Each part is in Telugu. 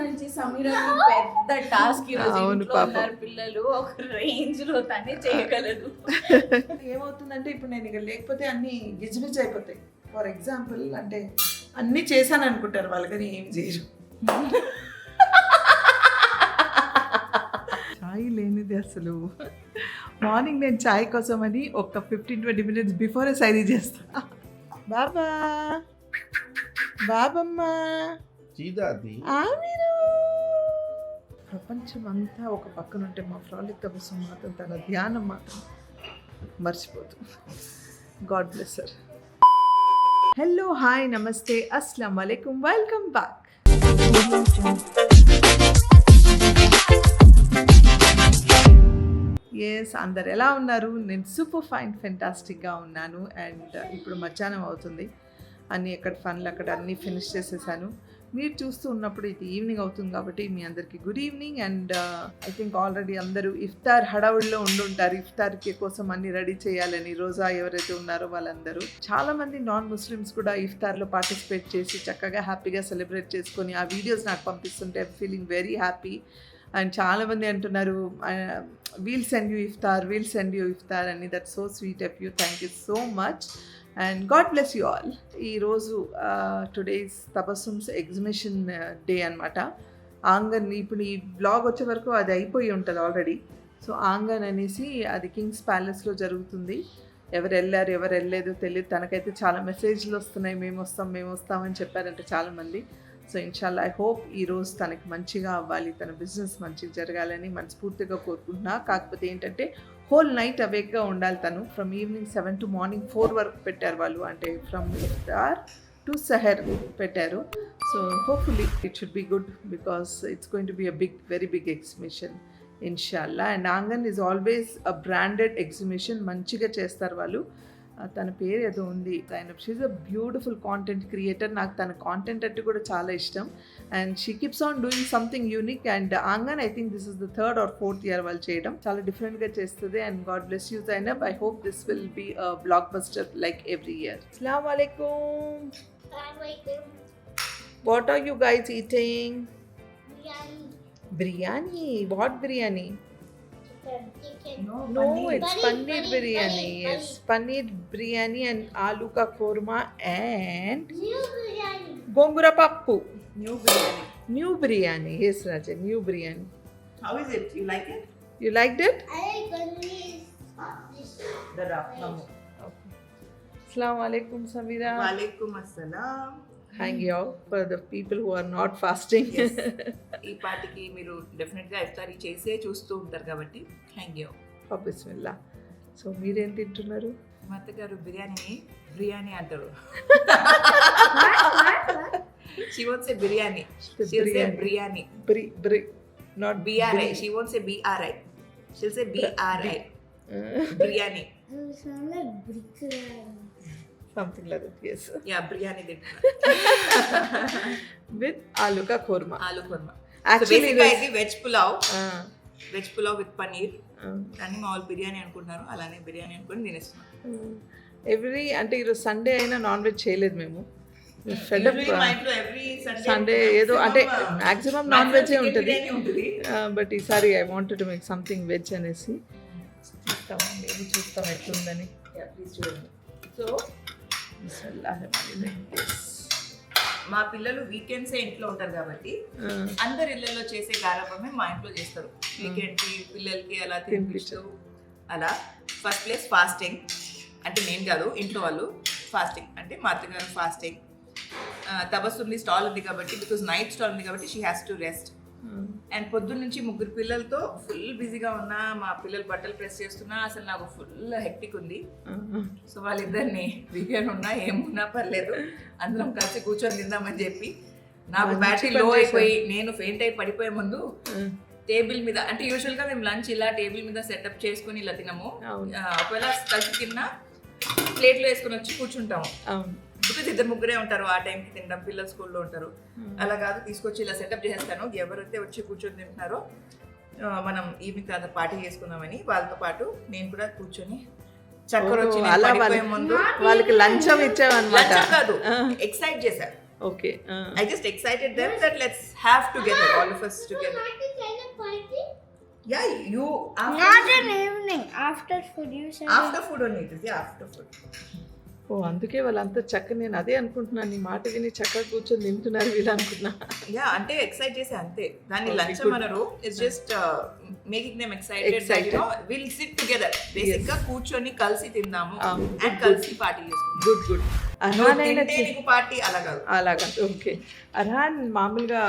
నుంచి సమీరాకి పెద్ద టాస్క్ ఈ రోజు. అవును, ఇంట్లో పాపం. ఉన్నారు పిల్లలు, ఒక రేంజ్ లో తనే చేయగలదు. ఏమవుతుందంటే ఇప్పుడు నేను ఇక లేకపోతే అన్ని గిజ్మిజ్ అయిపోతాయి. ఫర్ ఎగ్జాంపుల్ అంటే అన్నీ చేశాను అనుకుంటారు వాళ్ళు, కానీ ఏం చేయరు. చాయ్ లేనిది అసలు. మార్నింగ్ నేను చాయ్ కోసం అని ఒక 15-20 minutes బిఫోరే సైరీ చేస్తా. బాబా బాబమ్మ మీరు ప్రపంచం అంతా ఒక పక్కన ఉంటే మా ఫ్రాలిక్ తపస్సు మాత్రం తన ధ్యానం మాత్రం మర్చిపోతుంది. God bless sir. Hello, hi, namaste, అస్సలాము అలైకుం, వెల్కమ్ బ్యాక్. ఎస్, అందరు ఎలా ఉన్నారు? నేను సూపర్ ఫైన్ ఫెంటాస్టిక్గా ఉన్నాను. అండ్ ఇప్పుడు మధ్యాహ్నం అవుతుంది. అన్నీ ఎక్కడ ఫన్లు అక్కడ అన్నీ ఫినిష్ చేసేసాను. మీరు చూస్తూ ఉన్నప్పుడు ఇది ఈవినింగ్ అవుతుంది కాబట్టి మీ అందరికీ good evening. And I think already అందరూ ఇఫ్తార్ హడావుడిలో ఉండుంటారు. ఇఫ్తార్కి కోసం అన్ని రెడీ చేయాలని రోజా ఎవరైతే ఉన్నారో వాళ్ళందరూ. చాలామంది నాన్ ముస్లిమ్స్ కూడా ఇఫ్తార్లో పార్టిసిపేట్ చేసి చక్కగా హ్యాపీగా సెలబ్రేట్ చేసుకొని ఆ వీడియోస్ నాకు పంపిస్తుంటే I'm feeling very happy. And చాలామంది అంటున్నారు వీల్ సెండ్ యూ ఇఫ్తార్ అని. That so sweet of you, thank you so much and god bless you all. ఈరోజు టుడేస్ తబస్సుమ్స్ ఎగ్జిబిషన్ డే అనమాట. ఆంగన్, ఇప్పుడు ఈ బ్లాగ్ వచ్చే వరకు అది అయిపోయి ఉంటుంది ఆల్రెడీ. సో ఆంగన్ అనేసి అది కింగ్స్ ప్యాలెస్లో జరుగుతుంది. ఎవరు వెళ్ళారు ఎవరు వెళ్ళలేదు తెలియదు. తనకైతే చాలా మెసేజ్లు వస్తున్నాయి, మేము వస్తామని చెప్పారంటే చాలామంది. సో ఇన్షాల్లా ఐ హోప్ ఈరోజు తనకి మంచిగా అవ్వాలి, తన బిజినెస్ మంచిగా జరగాలని మనస్ఫూర్తిగా కోరుకుంటున్నా. కాకపోతే ఏంటంటే హోల్ నైట్ అవేక్గా ఉండాలి తను. ఫ్రమ్ ఈవినింగ్ 7 to మార్నింగ్ 4 వరకు పెట్టారు వాళ్ళు. అంటే ఫ్రమ్ ఇఫ్తార్ టు సహర్ పెట్టారు. So hopefully it should be good because it's going to be a very big exhibition ఇన్షాల్లా. And Aangan is always a branded exhibition, మంచిగా చేస్తారు వాళ్ళు. తన పేరు ఏదో ఉంది, she's a beautiful content creator. నాకు తన కాంటెంట్ అంటే కూడా చాలా ఇష్టం. And she keeps on doing something unique. And Aangan I think this is the 3rd or 4th year వాళ్ళు చేయడం. చాలా డిఫరెంట్గా చేస్తుంది. And god bless you Zainab. I hope this will be a blockbuster like every year. అస్సలాము అలైకుం. What are you guys eating? Biryani. What biryani? No, it's paneer biryani. Yes, paneer biryani and aloo ka korma and gongura pappu. New biryani. Yes, Raja, new biryani. How is it? You like it? You liked it? I like paneer. The Rafnamu. Okay. Assalamu alaikum, Samira. Walaikum assalam. Hanging out for the people who are not fasting. Yes. ఈ పాటికి మీరు డెఫినెట్గా ఇఫ్తారీ చేసే చూస్తూ ఉంటారు కాబట్టి థ్యాంక్ యూ. బిస్మిల్లా. సో మీరేం తింటున్నారు? మా అత్తగారు బిర్యానీ అంటారు. She won't say biryani. She'll say biryani. Not BRI. She won't say BRI. She'll say BRI. Biryani. You sound like brick. Something like that, yes. Yeah, biryani తింటున్నా. With aloo ka korma. ఆలు కుర్మా. Actually, ఇది veg pulao. Veg pulao with paneer. కానీ మా వాళ్ళు బిర్యానీ అనుకుంటున్నారు, అలానే బిర్యానీ అనుకుని తినేస్తున్నాం. అంటే ఈరోజు సండే అయినా నాన్ వెజ్ చేయలేదు మేము. సండే ఏదో అంటే మ్యాక్సిమం నాన్ వెజ్ ఉంటుంది. బట్ ఈసారి I wanted to make something veg అనేసి చూస్తాం ఎట్లుందని. సో మా పిల్లలు వీకెండ్సే ఇంట్లో ఉంటారు కాబట్టి అందరి ఇళ్లలో చేసే గారాబమే మా ఇంట్లో చేస్తారు. వీకెండ్కి పిల్లలకి అలా తినిపిస్తూ అలా. ఫస్ట్ ప్లేస్ ఫాస్టింగ్, అంటే నేను కాదు ఇంట్లో వాళ్ళు ఫాస్టింగ్, అంటే మా అత్తగారు ఫాస్టింగ్. తబస్సుంది స్టాల్ ఉంది కాబట్టి, బికాజ్ నైట్ స్టాల్ ఉంది కాబట్టి she has to rest. And పొద్దున్న నుంచి 3 పిల్లలతో ఫుల్ బిజీగా ఉన్నా, మా పిల్లలు బట్టలు ప్రెస్ చేస్తున్నా, అసలు నాకు ఫుల్ హెక్టిక్ ఉంది. సో వాళ్ళిద్దరిని వీకెండ్ ఉన్నా ఏమున్నా పర్లేదు అందరం కలిసి కూర్చొని తిందామని చెప్పి, నాకు బ్యాటరీ లో అయిపోయి నేను ఫెయింట్ అయి పడిపోయే ముందు టేబుల్ మీద, అంటే యూజువల్గా మేము లంచ్ ఇలా టేబుల్ మీద సెటప్ చేసుకుని ఇలా తినము. ఒకవేళ కలిసి తిన్నా ప్లేట్లో వేసుకొని వచ్చి కూర్చుంటాము. బికాజ్ 2-3 ఉంటారు ఆ టైంకి తినడం, పిల్లలు స్కూల్లో ఉంటారు. అలా కాదు, తీసుకొచ్చి ఇలా సెటప్ చేసేస్తాను. ఎవరైతే వచ్చి కూర్చొని తింటున్నారో మనం ఈవినింగ్ తర్వాత పార్టీ చేసుకుందామని వాళ్ళతో పాటు నేను కూడా కూర్చొని చక్కర వచ్చి ముందు వాళ్ళకి లంచం ఇచ్చామన్నమాట. కాదు, ఎక్సైట్ చేశారు. Okay I just excited them that let's have together, all of us together. Yeah, you Not in evening. After food, you said. after food only it is. Yeah, after food. ఓ అందుకే వాళ్ళంతా చక్కగా నేను అదే అనుకుంటున్నాను నీ మాట విని చక్కగా కూర్చొని తింటున్నారు వీళ్ళు అనుకున్నా. Yeah, అంటే ఎక్సైట్ చేసే అంతే. దాన్ని Okay, లంచ్ good. అనరు. It's just making them excited. Excited. That, you know, we'll sit together. Basic గా కూర్చొని కలిసి తిందాము good, and కలిసి పార్టీ చేసుకుందాం. Good good. నీకు పార్టీ అలా కాదు. అలాగా ఓకే. అర్హాన్ మామూలుగా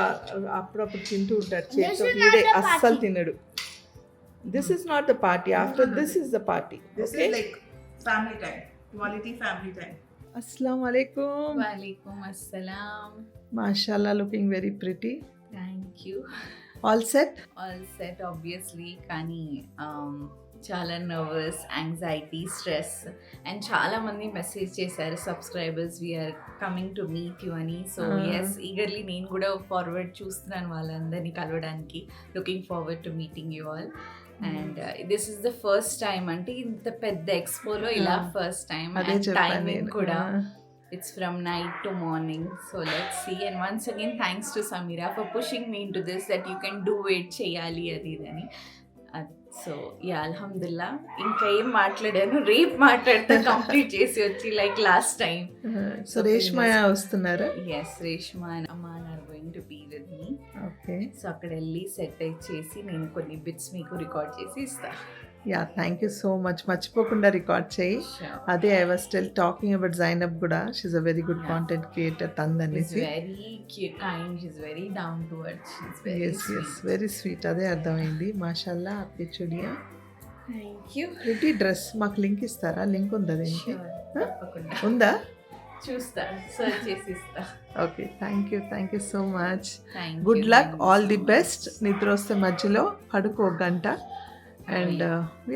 అప్పుడప్పుడు తింటూ ఉంటాడు This చేతితో, is not వీడే the అస్సలు party. తినడు. This is not the party, after this is the party. This is like family time. Quality family time. అస్సలం వాలేకుమ్. వాలేకుమ్ అస్సలాం. మాషాల్లా, looking very pretty. Thank you. All set? All set obviously, కానీ చాలా నర్వస్, యాంగ్జైటీ, స్ట్రెస్. అండ్ చాలా మంది మెసేజ్ చేశారు subscribers, we are coming to meet you అని. సో ఎస్, ఈగర్లీ నేను కూడా ఫార్వర్డ్ చూస్తున్నాను వాళ్ళందరినీ కలవడానికి. Looking forward to meeting you all. And this is the first time, అంటే ఇంత పెద్ద ఎక్స్పోలో ఇలా ఫస్ట్ టైం. అదే అండ్ చెప్పాను టైమింగ్ నేను. కూడా it's from night to morning, so let's see. And once again thanks to Samira for pushing me into this, that you can do it, cheyali adi idani. So yeah, alhamdulillah, inka em maatladanu, రేపు మాట్లాడితే కంప్లీట్ చేసి వచ్చి like last time. So Reshma వస్తున్నారా? yes, Reshma and Aman are going to be with me. Okay. So అక్కడ వెళ్ళి సెట్ చేసి నేను కొన్ని బిట్స్ మీకు రికార్డ్ చేసి ఇస్తా. Yeah, thank you so much. మర్చిపోకుండా రికార్డ్ చేయి. Sure. అదే I was still talking about Zainab కూడా. She's a very good Yeah. Content creator She's తందనేసి. very kind, she's very down to earth, she's very ఎస్ ఎస్, sweet. Very sweet. అదే అర్థమైంది. మాషాల్లా, ఆప్కే చూడియా Thank you. Pretty dress. మాకు లింక్ ఇస్తారా? లింక్ ఉందా దీనికి? Sure, తప్పకుండా ఉందా? చూస్తా, సర్చ్ చేసి ఇస్తా. Okay, thank you so much. Thank good you, luck, thank you all so the much. Best. నిద్ర వస్తే మధ్యలో పడుకో గంట. And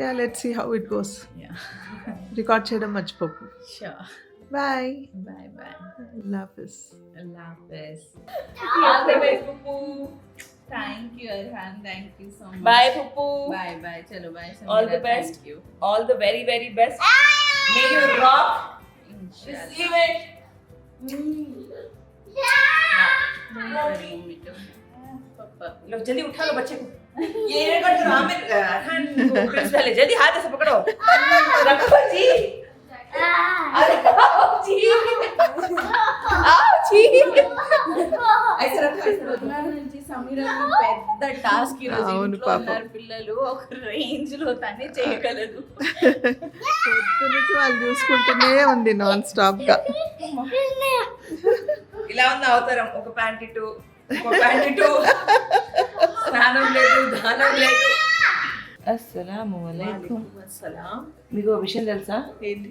yeah, let's see how it goes. Yeah. Record చేయడం మర్చిపోకు. Sure. బాయ్. Bye bye. లాఫిస్. Allah Hafiz. All the best, Pupu. Thank you, Arhan. Thank you so much. Bye, Pupu. Bye bye. Chalo bye. All the Samira, best. Thank you. All the very, very best. May you rock this Inshallah. event. Very moment. Papa. लो जल्दी उठा लो बच्चे को. ये कर दो आमिर अरहान को प्रिंसिपल है. जल्दी हाथ से पकड़ो. रखो जी. अरे आओ जी. आओ जी. ऐसे रखो, ऐसे रखो. పొద్దున నుంచి సమీరాకి పెద్ద టాస్క్ ఈరోజు. అవును ఇంట్లో పాపం. ఉన్నారు పిల్లలు, ఒక రేంజ్ లో తనే చేయగలదు. పొద్దు నుంచి వాళ్ళు చూసుకుంటూనే ఉంది నాన్ స్టాప్ గా. ఇలా ఉంది అవతారం. ఒక ప్యాంట్ ఇటు, ఒక ప్యాంట్ ఇటు. స్నానం లేదు, దానం లేదు. అస్సలాము అలైకుం. అస్సలాం. మీకు ఒక విషయం తెలుసా? ఏంటి?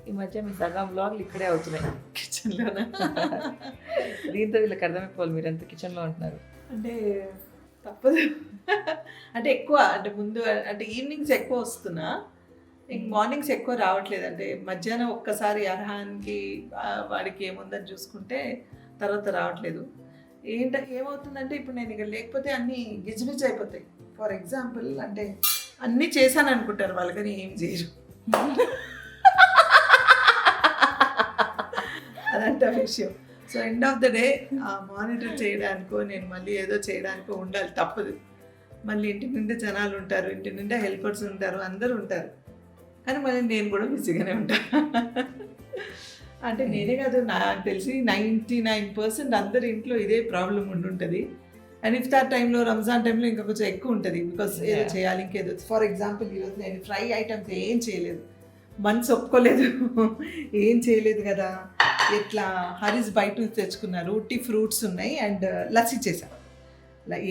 ఈ మధ్య మీ సగం బ్లాగ్లు ఇక్కడే అవుతున్నాయి కిచెన్లోనా? దీంతో వీళ్ళకి అర్థమైపోవాలి మీరు ఎంత కిచెన్లో ఉంటున్నారు. అంటే తప్పదు. అంటే ఎక్కువ, అంటే ముందు అంటే ఈవినింగ్స్ ఎక్కువ వస్తున్నా, ఇంక మార్నింగ్స్ ఎక్కువ రావట్లేదు. అంటే మధ్యాహ్నం ఒక్కసారి అర్హాన్కి వాడికి ఏముందని చూసుకుంటే తర్వాత రావట్లేదు. ఏమవుతుందంటే ఇప్పుడు నేను ఇక్కడ లేకపోతే అన్నీ గిజ్మిజ్ అయిపోతాయి. ఫర్ ఎగ్జాంపుల్, అంటే అన్నీ చేశాను అనుకుంటారు వాళ్ళు, కానీ ఏం చేయరు. అదంట విషయం. So end of the day monitor చేయడానికో నేను మళ్ళీ ఏదో చేయడానికో ఉండాలి, తప్పదు. మళ్ళీ ఇంటి నిండా జనాలు ఉంటారు, ఇంటి నిండా హెల్పర్స్ ఉంటారు, అందరూ ఉంటారు. కానీ మళ్ళీ నేను కూడా బిజీగానే ఉంటాను. అంటే నేనే కాదు, నాకు తెలిసి 99% అందరి ఇంట్లో ఇదే ప్రాబ్లం ఉండుంటుంది. అండ్ ఇఫ్తార్ టైంలో, రంజాన్ టైంలో ఇంకా కొంచెం ఎక్కువ ఉంటుంది. బికాస్ ఏదో చేయాలి, ఇంకేదో. ఫర్ ఎగ్జాంపుల్, ఈరోజు నేను ఫ్రై ఐటమ్స్ ఏం చేయలేదు, మనసు ఒప్పుకోలేదు, ఏం చేయలేదు కదా. ఎట్లా హరీస్ బయట నుంచి తెచ్చుకున్నారు, ఉట్టి ఫ్రూట్స్ ఉన్నాయి అండ్ లస్సీ చేశాను.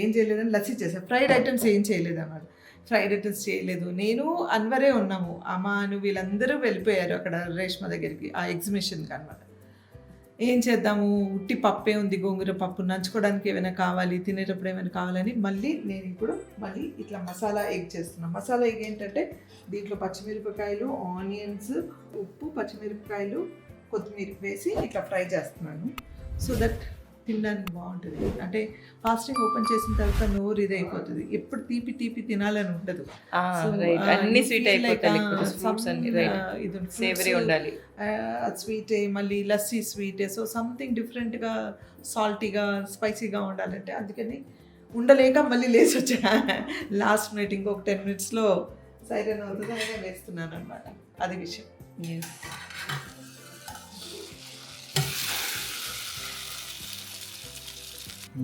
ఏం చేయలేదని లస్సీ చేశాను. ఫ్రైడ్ ఐటమ్స్ ఏం చేయలేదు అన్నమాట. ఫ్రైడ్ ఐటమ్స్ చేయలేదు. నేను అన్వరే ఉన్నాము, అమాను వీళ్ళందరూ వెళ్ళిపోయారు అక్కడ రేష్మ దగ్గరికి, ఆ ఎగ్జిబిషన్కి అనమాట. ఏం చేద్దాము, ఉట్టి పప్పే ఉంది, గోంగూర పప్పు, నంచుకోవడానికి ఏమైనా కావాలి, తినేటప్పుడు ఏమైనా కావాలని మళ్ళీ నేను ఇప్పుడు ఇట్లా మసాలా ఎగ్ చేస్తున్నాను. మసాలా ఎగ్ ఏంటంటే దీంట్లో పచ్చిమిరపకాయలు, ఆనియన్స్, ఉప్పు, పచ్చిమిరపకాయలు, కొత్తిమీర వేసి ఇట్లా ఫ్రై చేస్తున్నాను. సో దట్ తినడానికి బాగుంటుంది. అంటే ఫాస్టింగ్ ఓపెన్ చేసిన తర్వాత నోరు ఇది అయిపోతుంది, ఎప్పుడు తీపి తీపి తినాలని ఉండదు. అన్ని స్వీట్ అయిపోతాయి, ఫ్రూట్స్ అన్ని ఇది సేవరీ ఉండాలి, స్వీట్ మళ్ళీ లస్సీ స్వీట్, సో సంథింగ్ డిఫరెంట్గా సాల్టీగా స్పైసీగా ఉండాలంటే అందుకని ఉండలేక మళ్ళీ లేచి వచ్చా. లాస్ట్ మినిట్ ఇంకొక 10 minutesలో సైరన్ అవుతుంది అయినా వేస్తున్నాను అనమాట. అది విషయం.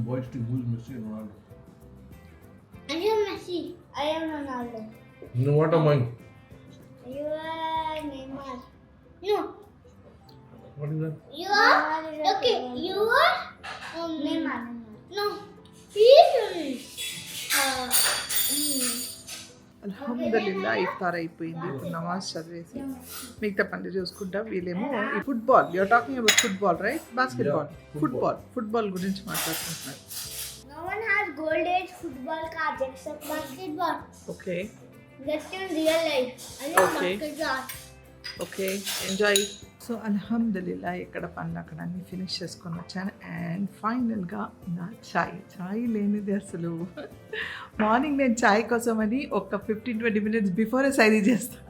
Boys to who's Messi and Ronaldo? I am Messi. I am Ronaldo. You know what am I? You are Neymar. No. What is that? You are okay. You are Neymar. No. He is. అల్హమ్దులిల్లా ఇఫ్తార్ అయిపోయింది. ఇప్పుడు నమాజ్ చదివేసి మిగతా పనులు చూసుకుంటా. వీళ్ళేమో ఈ football, you are talking about football right? Basketball, football గురించి మాట్లాడుకుంటున్నారు. No one has gold age football cards except basketball. Okay That's in real life. I love basketball. Okay enjoy. So అల్హమ్దులిల్లా ఇక్కడ పనులు అక్కడ అన్ని ఫినిష్ చేసుకొని వచ్చాను. అండ్ ఫైనల్గా నా చాయ్ లేనిది అసలు మార్నింగ్ నేను చాయ్ కోసమని ఒక 15-20 minutes బిఫోరే సైరీ చేస్తా.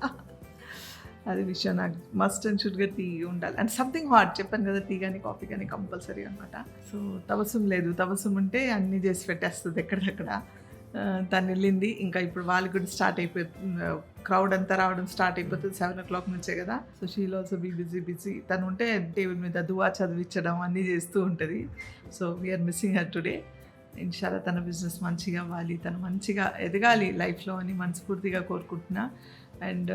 అది విషయం. నాకు మస్ట్ అండ్ షుడ్గా టీ ఉండాలి అండ్ సంథింగ్ హాట్. చెప్పాను కదా, టీ కానీ కాఫీ కానీ కంపల్సరీ అనమాట. సో తబస్సుం లేదు, తబస్సుం ఉంటే అన్నీ చేసి పెట్టేస్తుంది ఎక్కడికక్కడ. తను వెళ్ళింది. ఇంకా ఇప్పుడు వాళ్ళు కూడా స్టార్ట్ అయిపోతుంది, క్రౌడ్ అంతా రావడం స్టార్ట్ అయిపోతుంది 7 o'clock నుంచే కదా. So she'll also be busy. తను ఉంటే టేబుల్ మీద దువా చదివించడం అన్నీ చేస్తూ ఉంటుంది. So we're missing her today. ఇన్షాల్లా తన బిజినెస్ మంచిగా అవ్వాలి, తను మంచిగా ఎదగాలి లైఫ్లో అని మనస్ఫూర్తిగా కోరుకుంటున్నా. అండ్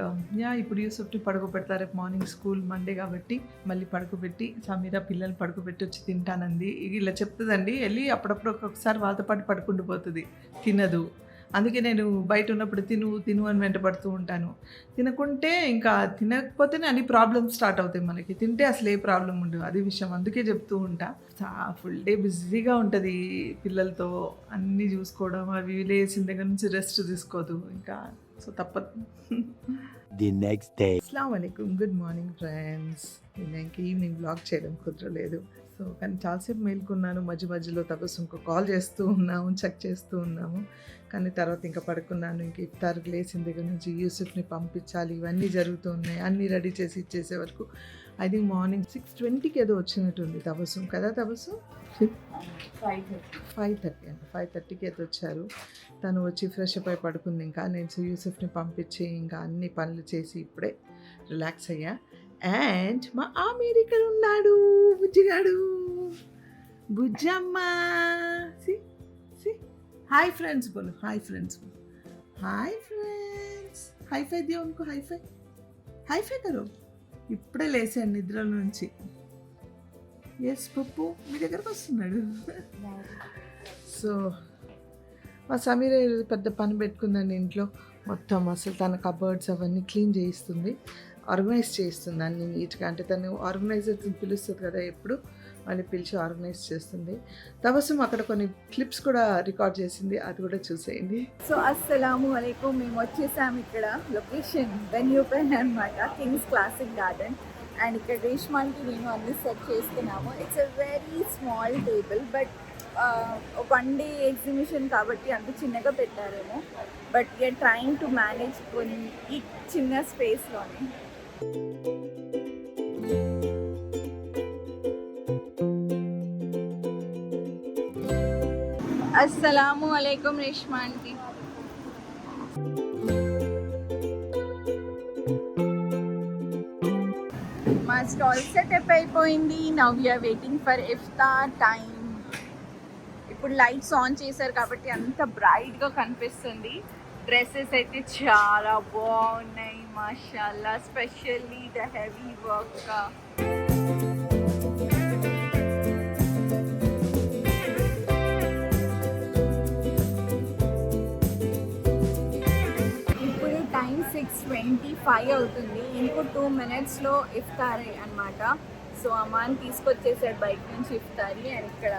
ఇప్పుడు యూసఫ్ని పడుకోబెడతారు. రేపు మార్నింగ్ స్కూల్ మండే కాబట్టి మళ్ళీ పడుకోబెట్టి సమీరా పిల్లల్ని పడుకోబెట్టి వచ్చి తింటానంది. ఇలా చెప్తుందండి. వెళ్ళి అప్పుడప్పుడు ఒక్కొక్కసారి వాళ్ళతో పాటు పడుకుంటూ పోతుంది, తినదు. అందుకే నేను బయట ఉన్నప్పుడు తిను అని వెంటబడుతూ ఉంటాను. తినకుంటే ఇంకా తినకపోతేనే అన్ని ప్రాబ్లమ్స్ స్టార్ట్ అవుతాయి మనకి. తింటే అసలు ఏ ప్రాబ్లం ఉండదు, అది విషయం. అందుకే చెప్తూ ఉంటా. ఫుల్ డే బిజీగా ఉంటుంది పిల్లలతో, అన్నీ చూసుకోవడం. అవి లేచిన దగ్గర నుంచి రెస్ట్ తీసుకోదు ఇంకా. సో తప్పదు. The next day. అస్సలాము అలైకుమ్, గుడ్ మార్నింగ్ ఫ్రెండ్స్. నేను ఇంకా ఈవినింగ్ బ్లాగ్ చేయడం కుదరలేదు. సో కానీ చాలాసేపు మేల్కొన్నాను. మధ్యలో తపస్సుకు కాల్ చేస్తూ ఉన్నాము, చెక్ చేస్తూ ఉన్నాము. కానీ తర్వాత ఇంకా పడుకున్నాను. ఇంక ఇఫ్తార్కి లేచిన దగ్గర నుంచి యూసుఫ్ని పంపించాలి, ఇవన్నీ జరుగుతూ ఉన్నాయి. అన్నీ రెడీ చేసి ఇచ్చేసే వరకు ఐ థింక్ మార్నింగ్ 6:20కి ఏదో వచ్చినట్టుంది తపస్సు కదా. తపస్సు 5:30కి అయితే వచ్చారు. తను వచ్చి ఫ్రెష్ అప్ అయి పడుకుంది. ఇంకా నేను యూసుఫ్ని పంపించి ఇంకా అన్ని పనులు చేసి ఇప్పుడే రిలాక్స్ అయ్యా. అండ్ మా ఆమీర్ ఇక్కడ ఉన్నాడు, బుజ్జిగాడు, బుజ్జమ్మ. హాయ్ ఫ్రెండ్స్ బోలు, hi friends, hi friends. High five దియో ఉनको, హైఫై కరో. ఇప్పుడే లేసాను నిద్ర నుంచి. ఎస్ పప్పు మీ దగ్గరకు వస్తున్నాడు. సో మా సమీర పెద్ద పని పెట్టుకుందండి ఇంట్లో. మొత్తం అసలు తన కబర్డ్స్ అవన్నీ క్లీన్ చేయిస్తుంది, ఆర్గనైజ్ చేస్తుంది అన్ని నీట్గా. అంటే తను ఆర్గనైజర్ పిలుస్తుంది కదా ఎప్పుడు, మళ్ళీ పిలిచి ఆర్గనైజ్ చేస్తుంది. తబస్సుం అక్కడ కొన్ని క్లిప్స్ కూడా రికార్డ్ చేసింది, అది కూడా చూసేయండి. సో అస్సలాము అలైకుం. మేము వచ్చేసాము ఇక్కడ లొకేషన్ వెన్యూ పైన అనమాట, కింగ్స్ క్లాసిక్ గార్డెన్. అండ్ ఇక్కడ రేష్మాన్కి నేను అన్ని సెట్ చేస్తున్నాము. It's a very small table, but 1 day exhibition కాబట్టి అంత చిన్నగా పెట్టారేమో. But we're trying to manage ఈ చిన్న స్పేస్లోనే. అస్సలాము అలైకుం రేష్మా ఆంటీ. మా స్టాల్ సెటప్ అయిపోయింది. నౌ వీఆర్ వెయిటింగ్ ఫర్ ఇఫ్తార్ టైం. ఇప్పుడు లైట్స్ ఆన్ చేశారు కాబట్టి అంత బ్రైట్గా కనిపిస్తుంది. డ్రెస్సెస్ అయితే చాలా బాగున్నాయి మాషాల్లా, స్పెషల్లీ ద హెవీ వర్క్. ఇప్పుడు టైం 6:25 అవుతుంది. ఇంకో 2 minutesలో ఇఫ్తారీ అనమాట. సో అమ్మాని తీసుకొచ్చేసాడు బయట నుంచి ఇఫ్తారీ. అండ్ ఇక్కడ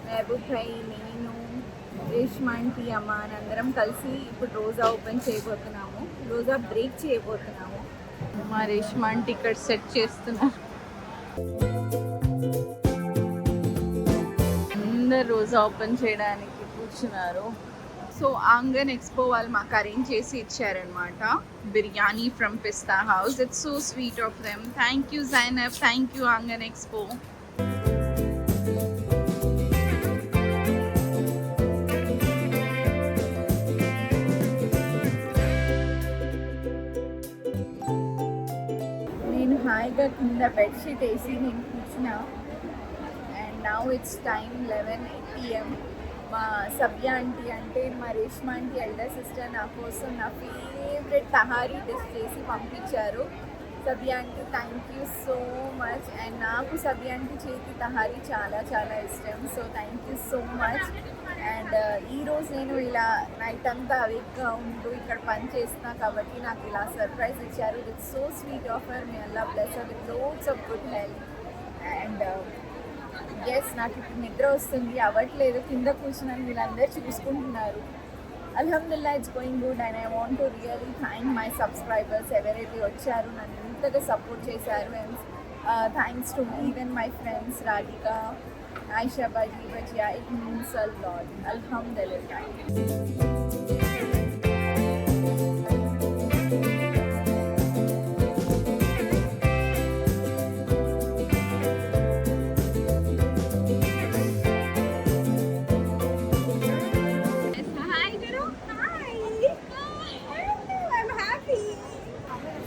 మహబూబ్ భాయ్, నేను, రేష్మాంటి, అమ్మాన్ అందరం కలిసి ఇప్పుడు రోజా ఓపెన్ చేయబోతున్నాము, రోజా బ్రేక్ చేయబోతున్నాము. మా రేష్మాంటి ఇక్కడ సెట్ చేస్తున్నారు. అందరు రోజా ఓపెన్ చేయడానికి కూర్చున్నారు. సో ఆంగన్ ఎక్స్పో వాళ్ళు మాకు అరేంజ్ చేసి ఇచ్చారనమాట biryani from Pista house. It's so sweet of them. Thank you Zainab, thank you Aangan expo. నేను హాయిగా కింద బెడ్షీట్ వేసి నేను కూర్చున్నా. And now it's time 11 PM. మా సభ్య ఆంటీ అంటే మా రేష్మా ఆంటీ ఎల్డర్ సిస్టర్ నా కోసం నా ఫేవరెట్ తహారీ డిష్ చేసి పంపించారు. సభ్య aunty thank you so much. And నాకు సభ్య ఆంటీ చేతి తహారీ చాలా చాలా ఇష్టం. So thank you so much. And ఈరోజు నేను ఇలా నైట్ అంతా అవేక్గా ఉంటూ ఇక్కడ పని చేస్తున్నా కాబట్టి నాకు ఇలా సర్ప్రైజ్ ఇచ్చారు. It's so sweet offer. మీ Allah bless with loads of good health. And yes నాకు ఇప్పుడు నిద్ర వస్తుంది, అవ్వట్లేదు. కింద కూర్చున్నాను, వీళ్ళందరూ చూసుకుంటున్నారు. అల్హమ్దుల్లా it's going good. And I want to really thank my subscribers ఎవరైతే వచ్చారు నన్ను ఇంతగా సపోర్ట్ చేశారు. And thanks to even my friends Radhika, Aisha Baji Bajia. It means a lot. Alhamdulillah.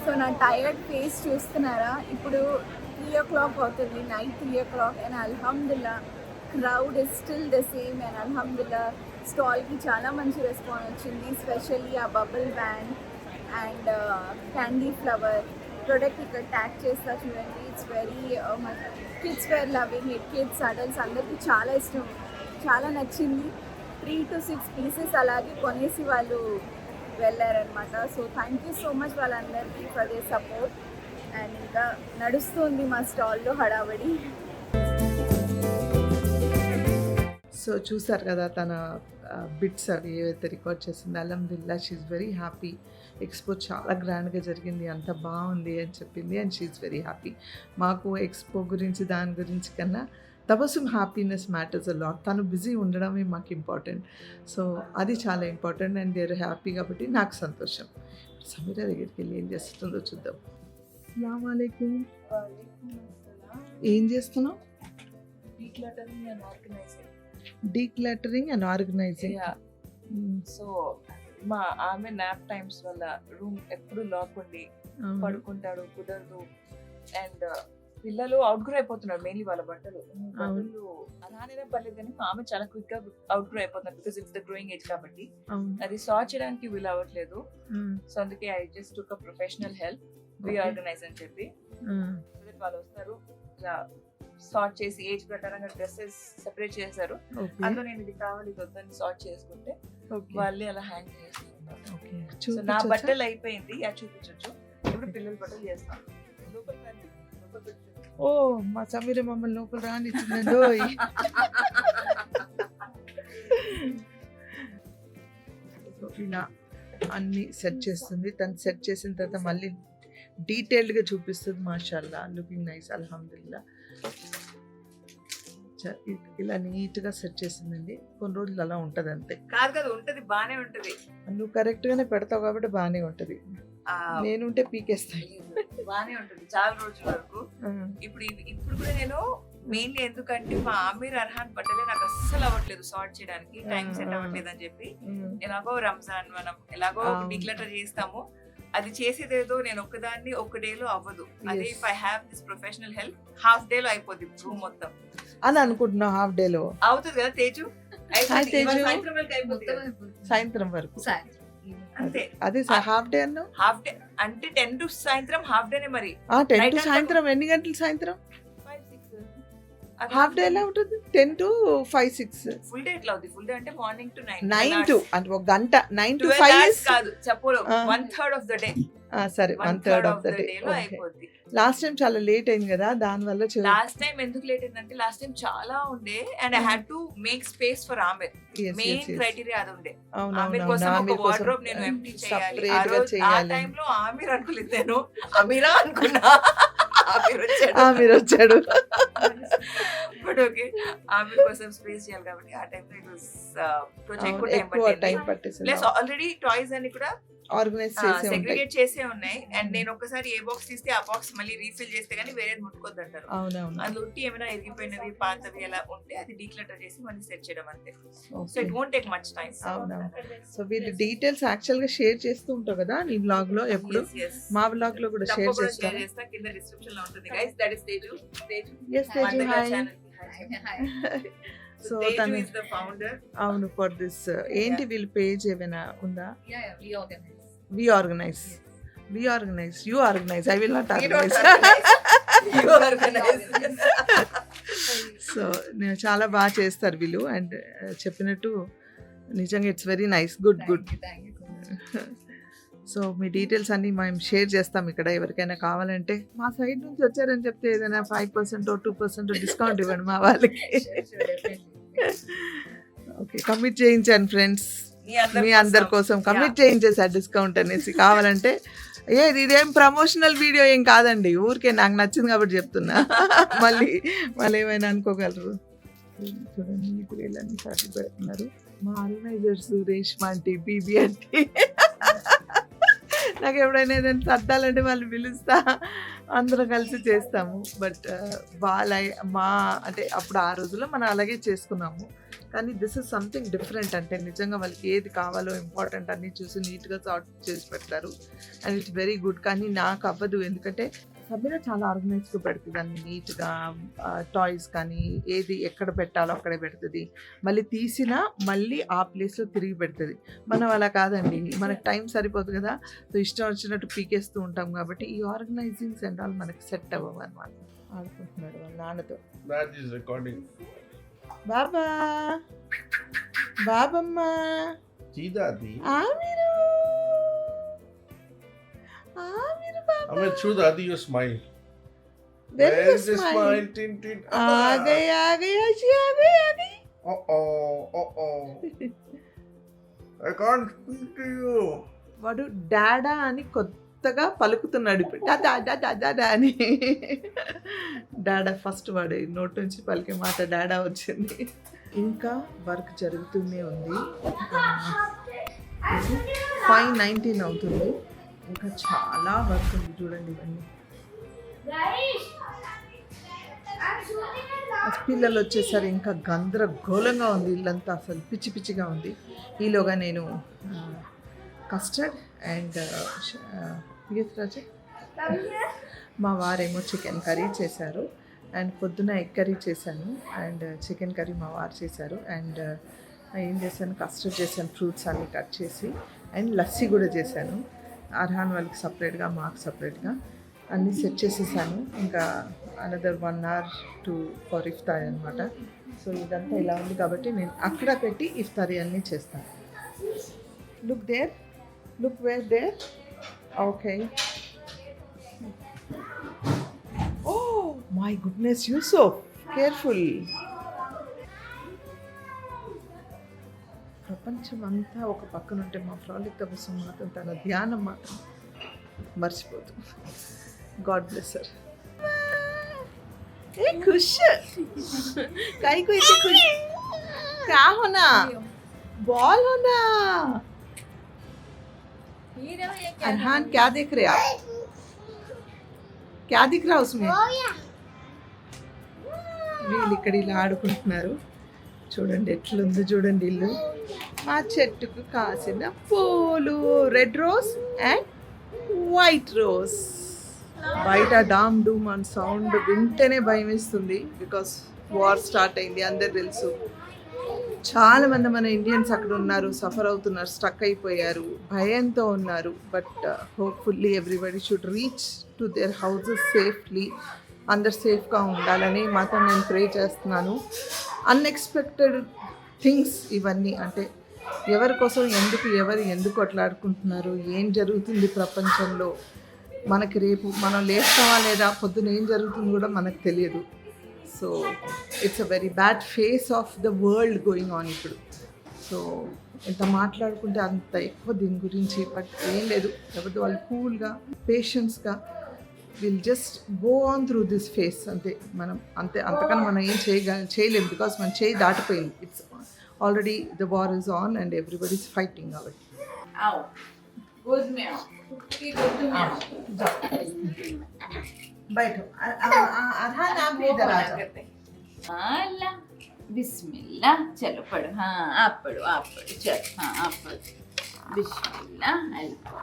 So నా టైర్డ్ ఫేస్ చూస్తున్నారా? ఇప్పుడు 3 o'clock అవుతుంది, నైట్ 3 o'clock. అండ్ అల్హమ్దుల్లా crowd is still the same. And అల్హమ్దుల్లా స్టాల్కి చాలా మంచి రెస్పాన్స్ వచ్చింది. స్పెషల్లీ ఆ bubble band and candy flower product ఇక్కడ ట్యాగ్ చేస్తా చూడండి. It's very kids were loving it. Kids adults అందరికీ చాలా ఇష్టం, చాలా నచ్చింది. 3 to 6 pieces అలాగే కొనేసి వాళ్ళు వెళ్ళారనమాట. So thank you so much వాళ్ళందరికీ ఫర్ దే సపోర్ట్. అండ్ ఇంకా నడుస్తుంది మా స్టాల్లో హడావడి. సో చూసారు కదా తన బిట్స్ అవి ఏవైతే రికార్డ్ చేసింది. అల్హమ్దుల్లా షీఈ్ వెరీ హ్యాపీ. ఎక్స్పో చాలా గ్రాండ్గా జరిగింది, అంత బాగుంది అని చెప్పింది. అండ్ షీఈ్ వెరీ హ్యాపీ. మాకు ఎక్స్పో గురించి దాని గురించి కన్నా Tabassum happiness matters a lot. తను బిజీ ఉండడమే మాకు ఇంపార్టెంట్. సో అది చాలా important. And they are happy కాబట్టి నాకు సంతోషం. సమీరా దగ్గరికి వెళ్ళి ఏం చేస్తుందో చూద్దాం. అస్సలాము అలైకుం. ఏం చేస్తున్నావు? Decluttering and organising. సో మా ఆమె నాప్ టైమ్స్ వల్ల రూమ్ ఎప్పుడు లాక్ ఉండి పడుకుంటాడు, కుదరదు. అండ్ పిల్లలు అవుట్గ్రో అయిపోతున్నారు. మెయిన్లీ వాళ్ళ బట్టలు అలానే పర్లేదు కానీ ఆమె చాలా క్విక్ గా అవుట్గ్రో అయిపోతున్నారు. Because it's the growing age కాబట్టి అది సార్ట్ చేయడానికి వీలు అవ్వట్లేదు. సో అందుకే I just took a professional help, reorganise అని చెప్పి. వాళ్ళు వస్తారు ఇలా సార్ట్ చేసి ఏజ్ ప్రకారంగా డ్రెస్సెస్ సెపరేట్ చేశారు. అందులో నేను ఇది కావాలి ఇది వద్దని సార్ట్ చేసుకుంటే వాళ్ళే అలా హ్యాంగ్ చేస్తున్నారు. సో నా బట్టలు అయిపోయింది, అది చూపించచ్చు. ఇప్పుడు పిల్లల బట్టలు చేస్తాను. ఓ మా సమీర మమ్మల్ని లోపల రానిచ్చిందో. ఇలా అన్ని సెట్ చేస్తుంది. తను సెట్ చేసిన తర్వాత మళ్ళీ డీటెయిల్డ్గా చూపిస్తుంది. మాషాల్లా లుకింగ్ నైస్. అల్హమ్దుల్లా ఇలా నీట్గా సెట్ చేసిందండి. కొన్ని రోజులు అలా ఉంటుంది అంతే. కాదు కదా, ఉంటది, బానే ఉంటది. నువ్వు కరెక్ట్గానే పెడతావు కాబట్టి బాగానే ఉంటుంది. నేనుంటే పీకేస్తాయి. బానే ఉంటుంది చాలా రోజుల వరకు. ఇప్పుడు కూడా నేను మెయిన్లీ ఎందుకంటే మా ఆమీర్ అర్హాన్ బట్టలే నాకు అస్సలు అవ్వట్లేదు సార్ట్ చేయడానికి, టైం సెట్ అవ్వట్లేదు అని చెప్పి. ఎలాగో రంజాన్ మనం ఎలాగో డిక్లటర్ చేస్తాము, అది చేసేదేదో నేను ఒక్కదాన్ని ఒక డేలో అవ్వదు. అదే if I have this professional help half day లో అయిపోద్ది రూమ్ మొత్తం అని అనుకుంటున్నావు. హాఫ్ డే లో అవుతుంది కదా తేజు? సాయంత్రం వరకు అంతే. అదే హాఫ్ డే అన్నా. హాఫ్ డే అంటే 10 to సాయంత్రం హాఫ్ డేనే. మరి 10 to సాయంత్రం ఎన్ని గంటలు? సాయంత్రం హాఫ్ డే ఎలా ఉంటుంది? 10 to 5, 6. ఫుల్ డే ఎట్లా అవుతుంది? ఫుల్ డే అంటే మార్నింగ్ టు 9 to అంటే ఒక గంట. 9 to 5 కాదు చెప్పరు, 1/3 ఆఫ్ ద డే. సరే 1/3 ఆఫ్ ద డే అయిపోద్ది. లాస్ట్ టైం చాలా లేట్ అయింది కదా, దాని వల్ల. లాస్ట్ టైం ఎందుకు లేట్ అయిందంటే లాస్ట్ టైం చాలా ఉండే and I had to make space for Aamer. Main criteria అది ఉండే. ఆమెర్ కోసం ఒక వార్డ్రోబ్ నేను ఎంప్టీ చేయాలి. ఆ టైంలో ఆమెర్ అనుకోలేదు, నేను అమీరా అనుకున్నా. మీరు వచ్చాడు. బట్ ఓకే ఆమె కోసం స్పేస్ చేయాలి కాబట్టి ఆ టైంలో ఇట్ వాస్ ఎక్కువ టైం ఎక్కువ పట్టింది. టైం పట్టేసింది. ప్లస్ ఆల్రెడీ టాయ్స్ అన్ని కూడా ఆర్గనైజ్ చేసే ఉంటాయి. సెగ్రిగేట్ చేసే ఉన్నాయి అండ్ నేను ఒక్కసారి ఏ బాక్స్ తీస్తే ఆ బాక్స్ మళ్ళీ రీఫిల్ చేస్తే గానీ వేరేది ముట్టుకోద్దు అంటారు. అవునవును. అందులో ఉట్టి ఏమైనా ఎరిగిపోయినవి పాతవి ఎలా ఉంటే అది డీక్లటర్ చేసి మళ్ళీ సెట్ చేయడం అంతే. So Okay. It won't take much time. అవునవును. సో వీళ్ళు డీటెయిల్స్ యాక్చువల్ గా షేర్ చేస్తూ ఉంటావు కదా నీ బ్లాగ్ లో ఎప్పుడు. మా బ్లాగ్ లో కూడా షేర్ షేర్ చేస్తాను. చేస్తా కింద డిస్క్రిప్షన్ లో ఉంటుంది guys. That is Teju. Yes, Teju, hi. So తను ఇస్ ద ఫౌండర్. అవును ఫర్ దిస్ ఏంటి వీళ్ళ పేజ్ ఏమైనా ఉందా? We organise you organise I will not organise. So నేను చాలా బాగా చేస్తారు వీళ్ళు అండ్ చెప్పినట్టు నిజంగా it's very nice. Good. So మీ డీటెయిల్స్ అన్ని మేము షేర్ చేస్తాం ఇక్కడ. ఎవరికైనా కావాలంటే మా సైడ్ నుంచి వచ్చారని చెప్తే ఏదైనా 5% 2% డిస్కౌంట్ ఇవ్వండి మా వాళ్ళకి. ఓకే, కమిట్ చేయించాను ఫ్రెండ్స్, మీ అందరి కోసం కమిట్ చేయించేసారు డిస్కౌంట్ అనేసి. కావాలంటే ఇదేం ప్రమోషనల్ వీడియో ఏం కాదండి, ఊరికే నాకు నచ్చింది కాబట్టి చెప్తున్నా. మళ్ళీ ఏమైనా అనుకోగలరు. చూడండి ఇప్పుడు వీళ్ళని సర్ది పెడుతున్నారు. మా organiser Suresh aunty, Bibi aunty. నాకు ఎప్పుడైనా ఏదైనా సర్దాలంటే వాళ్ళు పిలుస్తా, అందరం కలిసి చేస్తాము. బట్ అంటే అప్పుడు ఆ రోజుల్లో మనం అలాగే చేసుకున్నాము. కానీ దిస్ ఇస్ సంథింగ్ డిఫరెంట్. అంటే నిజంగా వాళ్ళకి ఏది కావాలో ఇంపార్టెంట్ అన్నీ చూసి నీట్గా సార్ట్ చేసి పెడతారు అండ్ ఇట్స్ వెరీ గుడ్. కానీ నాకు అవ్వదు, ఎందుకంటే సభ్యులు చాలా ఆర్గనైజ్గా పెడుతుంది అన్ని నీట్గా. టాయ్స్ కానీ ఏది ఎక్కడ పెట్టాలో అక్కడే పెడుతుంది, మళ్ళీ తీసినా మళ్ళీ ఆ ప్లేస్లో తిరిగి పెడుతుంది. మనం అలా కాదండి, మనకు టైం సరిపోదు కదా, సో ఇష్టం వచ్చినట్టు పీకేస్తూ ఉంటాం కాబట్టి ఈ ఆర్గనైజింగ్స్ అండ్ ఆల్ మనకి సెట్ అవ్వవు అనమాట. ఆడుకుంటున్నాడు వాళ్ళ నాన్నతో. That is recording. బాబమ్మ Chidadi. ఆమిరు Baba. Amit, show Dadi your smile. Where Where is is the the smile? smile? Tin, tin. आ गई जी आ गई. Uh-oh. I can't speak to you. వాడు డాడా అని కొత్తగా పలుకుతున్నాడు ఇప్పుడు. డాడా అని. డాడా ఫస్ట్ వాడు నోటి నుంచి పలికే మాట డాడా వచ్చింది. ఇంకా వర్క్ జరుగుతూనే ఉంది. 5:19 అవుతుంది. ఇంకా చాలా వర్క్ ఉంది చూడండి. ఇవన్నీ పిల్లలు వచ్చేసరి ఇంకా గందరగోళంగా ఉంది ఇల్లంతా, అసలు పిచ్చి పిచ్చిగా ఉంది. ఈలోగా నేను కస్టర్డ్ అండ్ మా వారేమో చికెన్ కర్రీ చేశారు అండ్ పొద్దున ఎగ్ కర్రీ చేశాను అండ్ చికెన్ కర్రీ మా వారు చేశారు. అండ్ ఏం చేశాను, కస్టర్డ్ చేశాను, ఫ్రూట్స్ అన్నీ కట్ చేసి అండ్ లస్సీ కూడా చేశాను. అర్హాన్ వాళ్ళకి సపరేట్గా, మాకు సపరేట్గా అన్నీ సెట్ చేసేసాను. ఇంకా అనదర్ 1 hour ఫర్ ఇఫ్తారీ అనమాట. సో ఇదంతా ఇలా ఉంది కాబట్టి నేను అక్కడ పెట్టి ఇఫ్తారీ అన్నీ చేస్తాను. Look there, look where there. Okay. Oh my goodness, you so careful. ప్రపంచం అంతా ఒక పక్కన ఉంటే మా ఫ్రాలిక్ కోసం మాత్రం తన ధ్యానం మాత్రం మర్చిపోదు. God bless her. ఏ खुश काई को इतने खुश क्या होना, बॉल होना. अरहान क्या देख रहे आप, क्या दिख रहा उसमें? వీళ్ళు ఇక్కడ ఇలా ఆడుకుంటున్నారు. చూడండి ఎట్లుంది చూడండి ఇల్లు. మా చెట్టుకు కాసిన పూలు, red rose and white rose. బయట డామ్ డూమ్ అని సౌండ్ వింటేనే భయం వేస్తుంది. బికాస్ వార్ స్టార్ట్ అయింది, అందరు తెలుసు. చాలామంది మన ఇండియన్స్ అక్కడ ఉన్నారు, సఫర్ అవుతున్నారు, స్టక్ అయిపోయారు, భయంతో ఉన్నారు. But hopefully everybody should reach to their houses safely. అందరు సేఫ్గా ఉండాలని మాత్రం నేను ప్రే చేస్తున్నాను. అన్ఎక్స్పెక్టెడ్ థింగ్స్ ఇవన్నీ, అంటే ఎవరి కోసం ఎవరు ఎందుకు కొట్లాడుకుంటున్నారు, ఏం జరుగుతుంది ప్రపంచంలో, మనకి రేపు మనం లేస్తామా లేదా, పొద్దున ఏం జరుగుతుంది కూడా మనకు తెలియదు. So it's a very bad phase of the world going on ఇప్పుడు. సో ఎంత మాట్లాడుకుంటే అంత ఎక్కువ దీని గురించి. బట్ ఏం లేదు, లేకపోతే వాళ్ళు కూల్గా, పేషెన్స్గా will just go on through this phase అంతే. మనం అంతకన్నా మనం ఏం చేయలేము బికాస్ మన చేయి దాటిపోయింది. It's already the war is on and everybody is fighting కాబట్టి. आओ गोद में आओ की गोद में आओ బయట అర్హాన్ आप भी इधर आ जाओ. अल्लाह बिस्मिल्लाह चलो पढ़ो हाँ आप पढ़ो चलो हाँ आप पढ़ो बिस्मिल्लाह अल्लाह.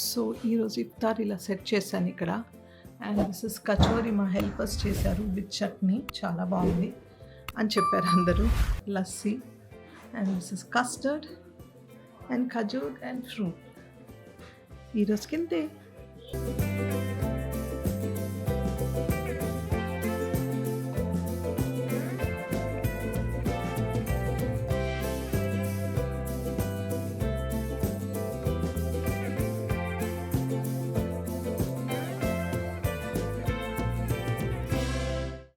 సో ఈరోజు ఇఫ్తార్ ఇలా సెట్ చేశాను ఇక్కడ. అండ్ దిస్ ఇస్ కచోరీ మా హెల్పర్స్ చేశారు విత్ చట్నీ, చాలా బాగుంది అని చెప్పారు అందరూ. Lassi and this is custard and khajoor and fruit. ఈరోజుకి ఇంతే.